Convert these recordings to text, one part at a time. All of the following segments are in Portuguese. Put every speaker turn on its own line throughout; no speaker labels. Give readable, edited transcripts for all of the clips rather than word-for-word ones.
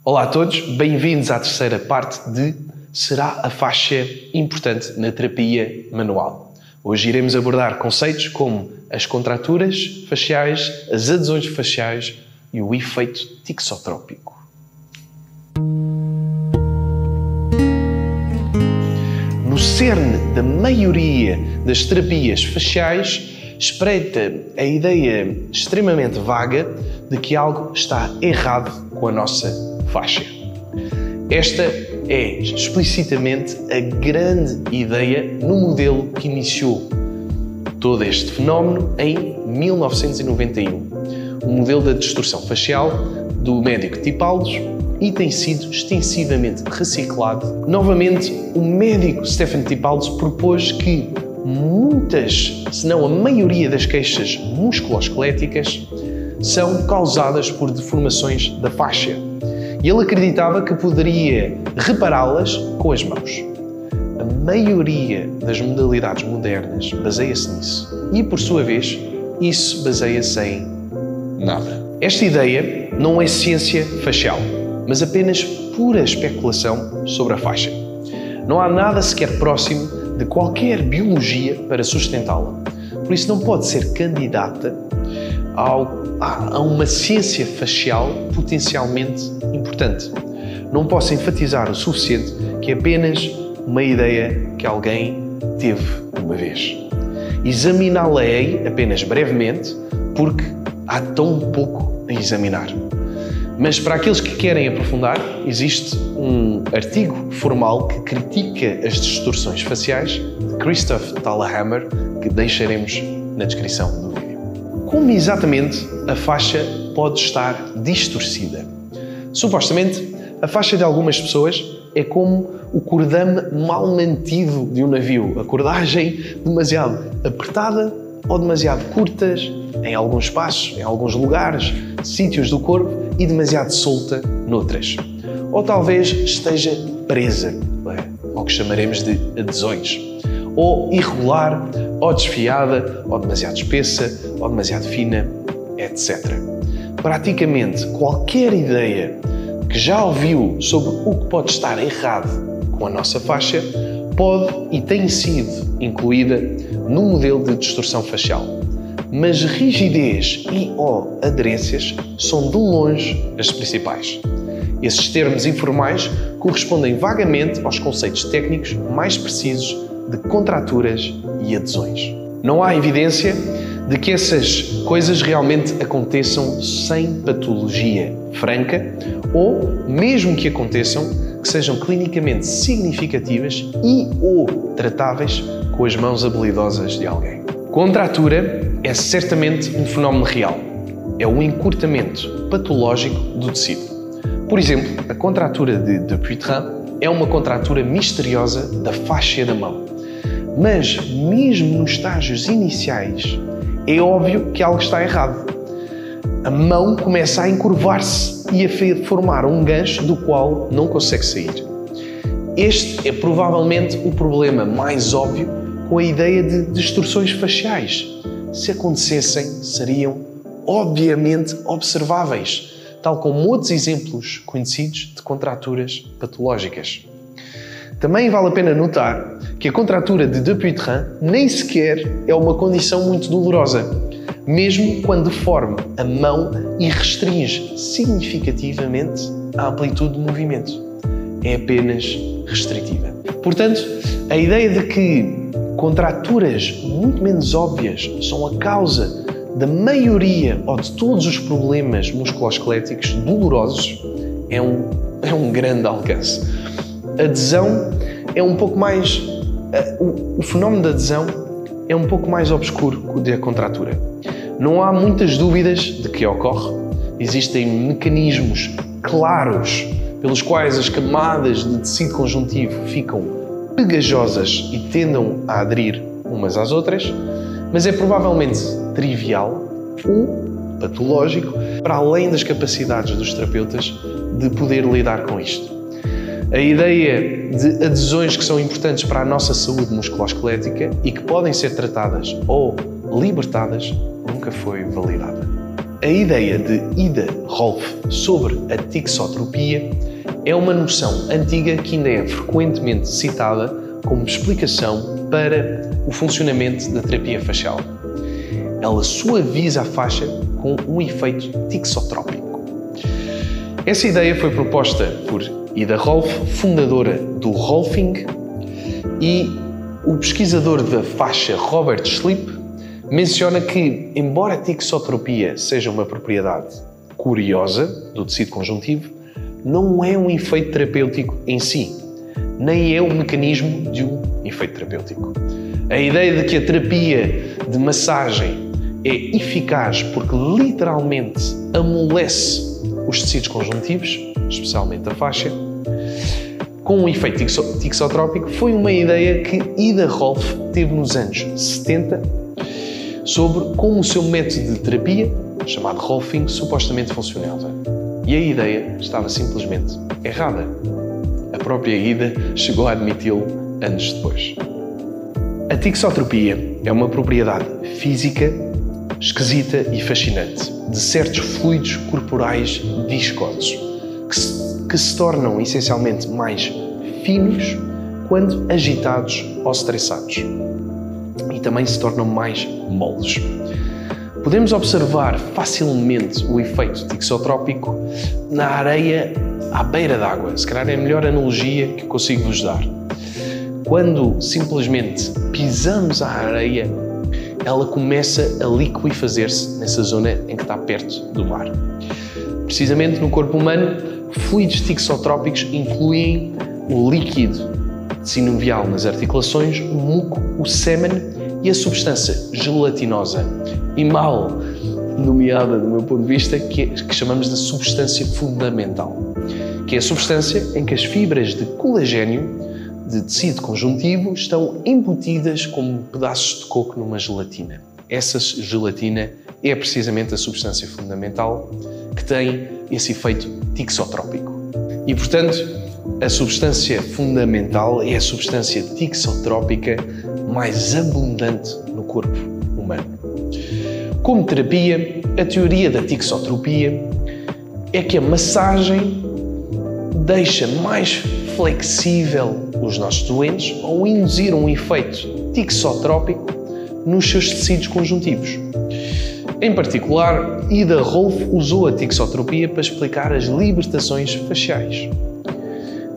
Olá a todos, bem-vindos à terceira parte de Será a fáscia importante na terapia manual? Hoje iremos abordar conceitos como as contraturas faciais, as adesões faciais e o efeito tixotrópico. No cerne da maioria das terapias faciais espreita a ideia extremamente vaga de que algo está errado com a nossa fáscia. Esta é explicitamente a grande ideia no modelo que iniciou todo este fenómeno em 1991. O modelo da distorção facial do médico Tipaldos e tem sido extensivamente reciclado. Novamente, o médico Stephen Tipaldos propôs que muitas, se não a maioria das queixas musculoesqueléticas são causadas por deformações da fáscia. E ele acreditava que poderia repará-las com as mãos. A maioria das modalidades modernas baseia-se nisso. E, por sua vez, isso baseia-se em nada. Esta ideia não é ciência facial, mas apenas pura especulação sobre a fáscia. Não há nada sequer próximo de qualquer biologia para sustentá-la. Por isso não pode ser candidata a uma ciência facial potencialmente importante. Não posso enfatizar o suficiente que é apenas uma ideia que alguém teve uma vez. Examiná-la-ei apenas brevemente, porque há tão pouco a examinar. Mas para aqueles que querem aprofundar, existe um artigo formal que critica as distorções faciais de Christoph Thalhammer, que deixaremos na descrição do vídeo. Como exatamente a fáscia pode estar distorcida? Supostamente, a fáscia de algumas pessoas é como o cordame mal mantido de um navio, a cordagem demasiado apertada ou demasiado curtas em alguns espaços, em alguns lugares, sítios do corpo e demasiado solta noutras. Ou talvez esteja presa, ao que chamaremos de adesões, ou irregular, ou desfiada, ou demasiado espessa, ou demasiado fina, etc. Praticamente qualquer ideia que já ouviu sobre o que pode estar errado com a nossa fáscia pode e tem sido incluída no modelo de distorção facial. Mas rigidez e/ou aderências são de longe as principais. Esses termos informais correspondem vagamente aos conceitos técnicos mais precisos de contraturas e adesões. Não há evidência de que essas coisas realmente aconteçam sem patologia franca ou, mesmo que aconteçam, que sejam clinicamente significativas e/ou tratáveis com as mãos habilidosas de alguém. Contratura é certamente um fenómeno real. É o encurtamento patológico do tecido. Por exemplo, a contratura de Dupuytren é uma contratura misteriosa da fáscia da mão. Mas, mesmo nos estágios iniciais, é óbvio que algo está errado. A mão começa a encurvar-se e a formar um gancho do qual não consegue sair. Este é provavelmente o problema mais óbvio com a ideia de distorções faciais. Se acontecessem, seriam obviamente observáveis, tal como outros exemplos conhecidos de contraturas patológicas. Também vale a pena notar que a contratura de Dupuytren nem sequer é uma condição muito dolorosa, mesmo quando deforma a mão e restringe significativamente a amplitude do movimento. É apenas restritiva. Portanto, a ideia de que contraturas muito menos óbvias são a causa da maioria ou de todos os problemas musculoesqueléticos dolorosos é um grande alcance. A adesão é um pouco mais... O fenómeno da adesão é um pouco mais obscuro que o da contratura. Não há muitas dúvidas de que ocorre. Existem mecanismos claros pelos quais as camadas de tecido conjuntivo ficam pegajosas e tendam a aderir umas às outras, mas é provavelmente trivial ou patológico para além das capacidades dos terapeutas de poder lidar com isto. A ideia de adesões que são importantes para a nossa saúde musculoesquelética e que podem ser tratadas ou libertadas nunca foi validada. A ideia de Ida Rolf sobre a tixotropia é uma noção antiga que ainda é frequentemente citada como explicação para o funcionamento da terapia facial. Ela suaviza a faixa com um efeito tixotrópico. Essa ideia foi proposta por Ida Rolf, fundadora do Rolfing, e o pesquisador da faixa Robert Schlipp menciona que, embora a tixotropia seja uma propriedade curiosa do tecido conjuntivo, não é um efeito terapêutico em si, nem é o mecanismo de um efeito terapêutico. A ideia de que a terapia de massagem é eficaz porque literalmente amolece os tecidos conjuntivos, especialmente a faixa, com um efeito tixotrópico, foi uma ideia que Ida Rolf teve nos anos 70 sobre como o seu método de terapia, chamado Rolfing, supostamente funcionava. E a ideia estava simplesmente errada. A própria Ida chegou a admiti-lo anos depois. A tixotropia é uma propriedade física esquisita e fascinante de certos fluidos corporais viscosos que se tornam essencialmente mais finos quando agitados ou estressados e também se tornam mais moles. Podemos observar facilmente o efeito tixotrópico na areia à beira d'água. Se calhar é a melhor analogia que consigo vos dar. Quando simplesmente pisamos a areia, ela começa a liquefazer-se nessa zona em que está perto do mar. Precisamente no corpo humano, fluidos tixotrópicos incluem o líquido sinovial nas articulações, o muco, o sêmen e a substância gelatinosa e mal nomeada, do meu ponto de vista, que chamamos de substância fundamental, que é a substância em que as fibras de colagênio de tecido conjuntivo estão embutidas como pedaços de coco numa gelatina. Essa gelatina é precisamente a substância fundamental que tem esse efeito tixotrópico. E, portanto, a substância fundamental é a substância tixotrópica mais abundante no corpo humano. Como terapia, a teoria da tixotropia é que a massagem deixa mais flexível os nossos doentes ao induzir um efeito tixotrópico nos seus tecidos conjuntivos. Em particular, Ida Rolf usou a tixotropia para explicar as libertações faciais.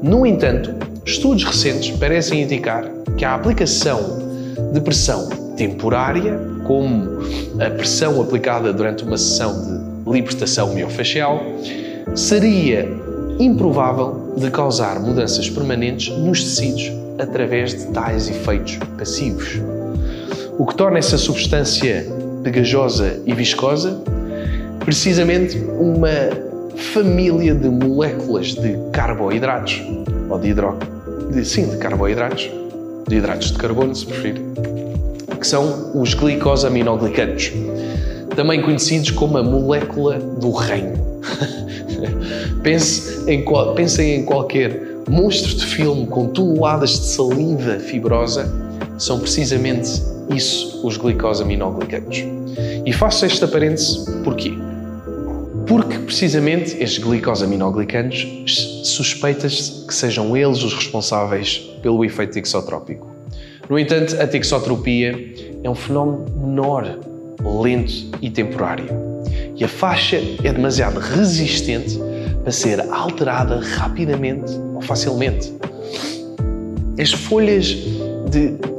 No entanto, estudos recentes parecem indicar que a aplicação de pressão temporária, como a pressão aplicada durante uma sessão de libertação miofascial, seria improvável de causar mudanças permanentes nos tecidos através de tais efeitos passivos. O que torna essa substância pegajosa e viscosa precisamente uma família de moléculas de carboidratos, ou de carboidratos, de hidratos de carbono, se preferir, que são os glicosaminoglicanos, também conhecidos como a molécula do reino. Pensem em qualquer monstro de filme com toneladas de saliva fibrosa, são precisamente isso, os glicosaminoglicanos. E faço este parêntese porquê? Porque precisamente estes glicosaminoglicanos suspeitas-se que sejam eles os responsáveis pelo efeito tixotrópico. No entanto, a tixotropia é um fenómeno menor, lento e temporário. E a faixa é demasiado resistente para ser alterada rapidamente ou facilmente. As folhas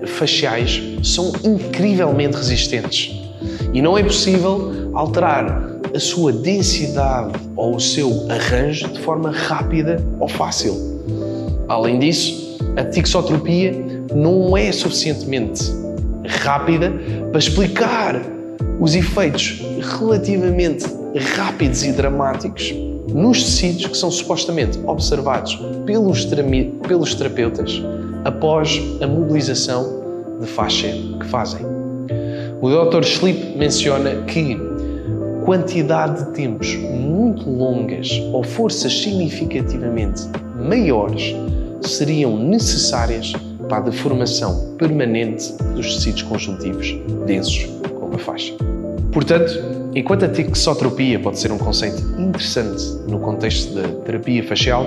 faciais são incrivelmente resistentes e não é possível alterar a sua densidade ou o seu arranjo de forma rápida ou fácil. Além disso, a tixotropia não é suficientemente rápida para explicar os efeitos relativamente rápidos e dramáticos nos tecidos que são supostamente observados pelos terapeutas após a mobilização de faixa que fazem. O Dr. Schlipp menciona que quantidade de tempos muito longas ou forças significativamente maiores seriam necessárias para a deformação permanente dos tecidos conjuntivos densos como a faixa. Portanto, enquanto a tixotropia pode ser um conceito interessante no contexto da terapia facial,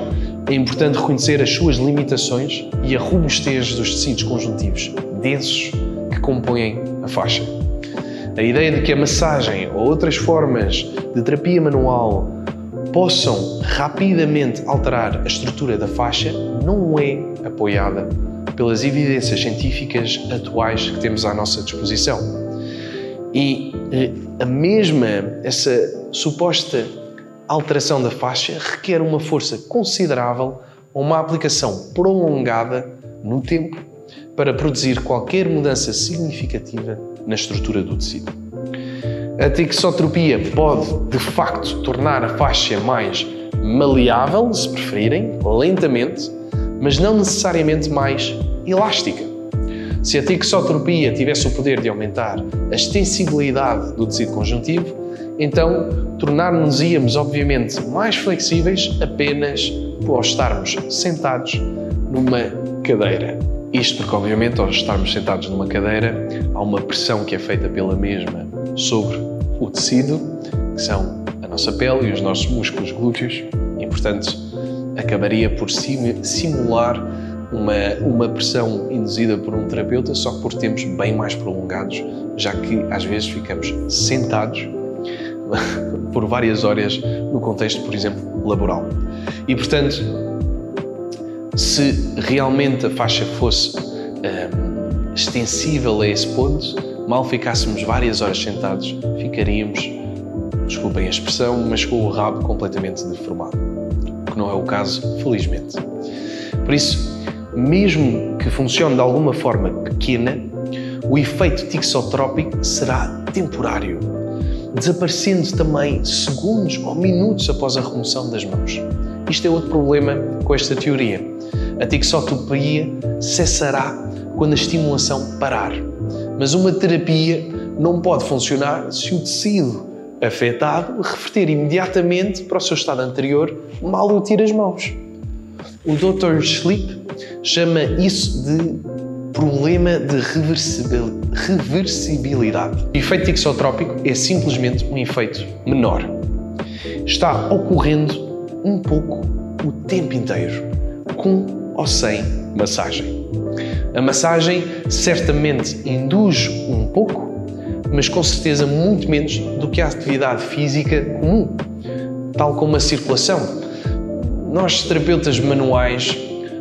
é importante reconhecer as suas limitações e a robustez dos tecidos conjuntivos densos que compõem a faixa. A ideia de que a massagem ou outras formas de terapia manual possam rapidamente alterar a estrutura da faixa não é apoiada pelas evidências científicas atuais que temos à nossa disposição. E essa suposta alteração da faixa requer uma força considerável ou uma aplicação prolongada no tempo para produzir qualquer mudança significativa na estrutura do tecido. A tixotropia pode, de facto, tornar a faixa mais maleável, se preferirem, lentamente, mas não necessariamente mais elástica. Se a tixotropia tivesse o poder de aumentar a extensibilidade do tecido conjuntivo, então tornar-nos-íamos, obviamente, mais flexíveis apenas ao estarmos sentados numa cadeira. Isto porque, obviamente, ao estarmos sentados numa cadeira, há uma pressão que é feita pela mesma sobre o tecido, que são a nossa pele e os nossos músculos glúteos, e, portanto, acabaria por simular uma pressão induzida por um terapeuta, só que por tempos bem mais prolongados, já que às vezes ficamos sentados por várias horas no contexto, por exemplo, laboral. E, portanto, se realmente a faixa fosse extensível a esse ponto, mal ficássemos várias horas sentados, ficaríamos, desculpem a expressão, mas com o rabo completamente deformado, o que não é o caso, felizmente. Por isso, mesmo que funcione de alguma forma pequena, o efeito tixotrópico será temporário, desaparecendo também segundos ou minutos após a remoção das mãos. Isto é outro problema com esta teoria. A tixotropia cessará quando a estimulação parar, mas uma terapia não pode funcionar se o tecido afetado reverter imediatamente para o seu estado anterior mal eu tiro as mãos. O Dr. Sleep chama isso de problema de reversibilidade. O efeito tixotrópico é simplesmente um efeito menor. Está ocorrendo um pouco o tempo inteiro, com ou sem massagem. A massagem certamente induz um pouco, mas com certeza muito menos do que a atividade física comum, tal como a circulação. Nós, terapeutas manuais,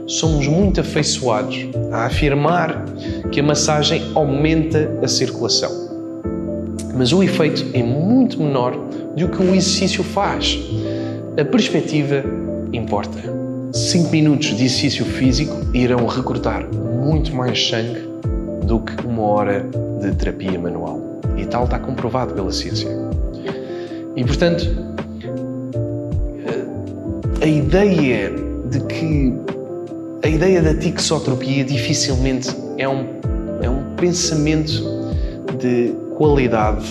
somos muito afeiçoados a afirmar que a massagem aumenta a circulação. Mas o efeito é muito menor do que o exercício faz. A perspectiva importa. 5 minutos de exercício físico irão recrutar muito mais sangue do que 1 hora de terapia manual. E tal está comprovado pela ciência. E, portanto, a ideia da tixotropia dificilmente é um pensamento de qualidade,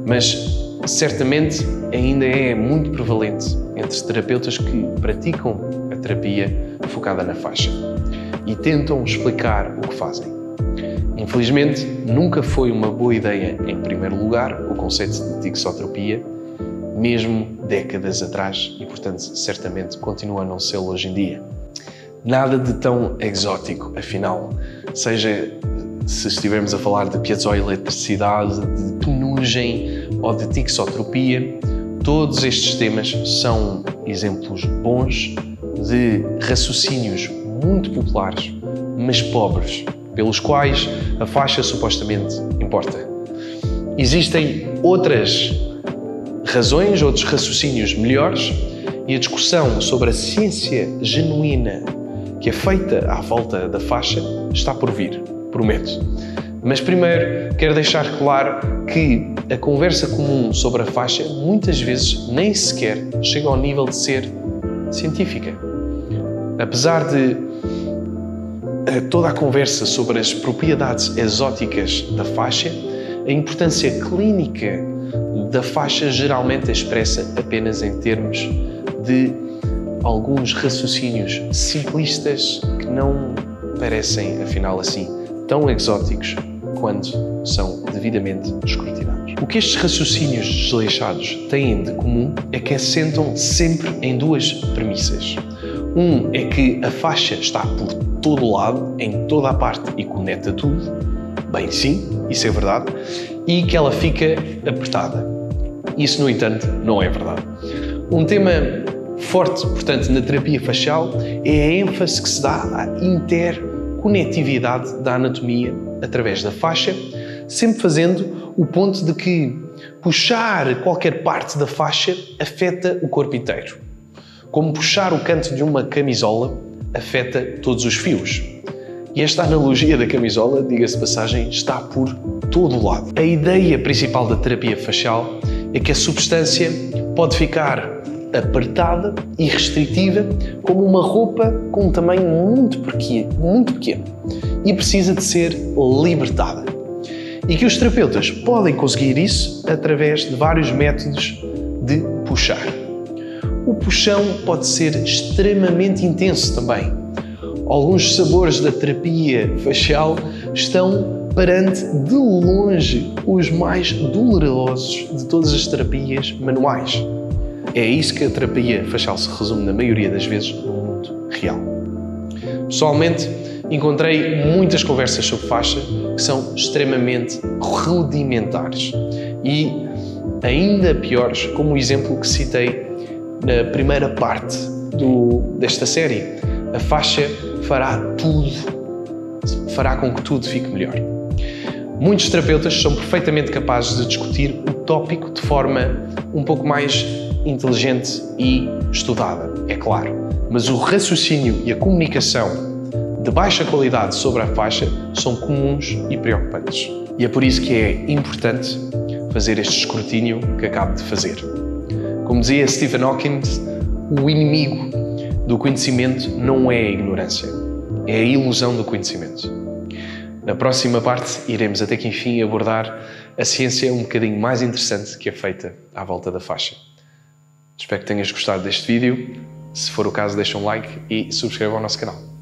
mas certamente ainda é muito prevalente entre terapeutas que praticam a terapia focada na faixa e tentam explicar o que fazem. Infelizmente, nunca foi uma boa ideia, em primeiro lugar, o conceito de tixotropia, mesmo décadas atrás, e, portanto, certamente continua a não ser hoje em dia. Nada de tão exótico, afinal, seja se estivermos a falar de piezoeletricidade, de penugem ou de tixotropia, todos estes temas são exemplos bons de raciocínios muito populares, mas pobres, pelos quais a faixa supostamente importa. Existem outras razões, outros raciocínios melhores, e a discussão sobre a ciência genuína que é feita à volta da faixa está por vir, prometo. Mas primeiro quero deixar claro que a conversa comum sobre a faixa muitas vezes nem sequer chega ao nível de ser científica. Apesar de toda a conversa sobre as propriedades exóticas da faixa, a importância clínica da faixa geralmente é expressa apenas em termos de alguns raciocínios simplistas que não parecem, afinal assim, tão exóticos quando são devidamente escrutinados. O que estes raciocínios desleixados têm de comum é que assentam sempre em duas premissas. Um é que a faixa está por todo lado, em toda a parte e conecta tudo. Bem, sim, isso é verdade. E que ela fica apertada. Isso, no entanto, não é verdade. Um tema forte, portanto, na terapia facial é a ênfase que se dá à interconectividade da anatomia através da faixa, sempre fazendo o ponto de que puxar qualquer parte da faixa afeta o corpo inteiro. Como puxar o canto de uma camisola afeta todos os fios. E esta analogia da camisola, diga-se de passagem, está por todo o lado. A ideia principal da terapia facial é que a substância pode ficar apertada e restritiva como uma roupa com um tamanho muito pequeno e precisa de ser libertada. E que os terapeutas podem conseguir isso através de vários métodos de puxar. O puxão pode ser extremamente intenso também. Alguns sabores da terapia facial estão perante de longe os mais dolorosos de todas as terapias manuais. É isso que a terapia facial se resume na maioria das vezes no mundo real. Pessoalmente, encontrei muitas conversas sobre faixa que são extremamente rudimentares e ainda piores, como o exemplo que citei na primeira parte desta série. A faixa fará com que tudo fique melhor. Muitos terapeutas são perfeitamente capazes de discutir o tópico de forma um pouco mais inteligente e estudada, é claro. Mas o raciocínio e a comunicação de baixa qualidade sobre a faixa são comuns e preocupantes. E é por isso que é importante fazer este escrutínio que acabo de fazer. Como dizia Stephen Hawking, o inimigo do conhecimento não é a ignorância, é a ilusão do conhecimento. Na próxima parte, iremos até que enfim abordar a ciência um bocadinho mais interessante que é feita à volta da faixa. Espero que tenhas gostado deste vídeo. Se for o caso, deixa um like e subscreva o nosso canal.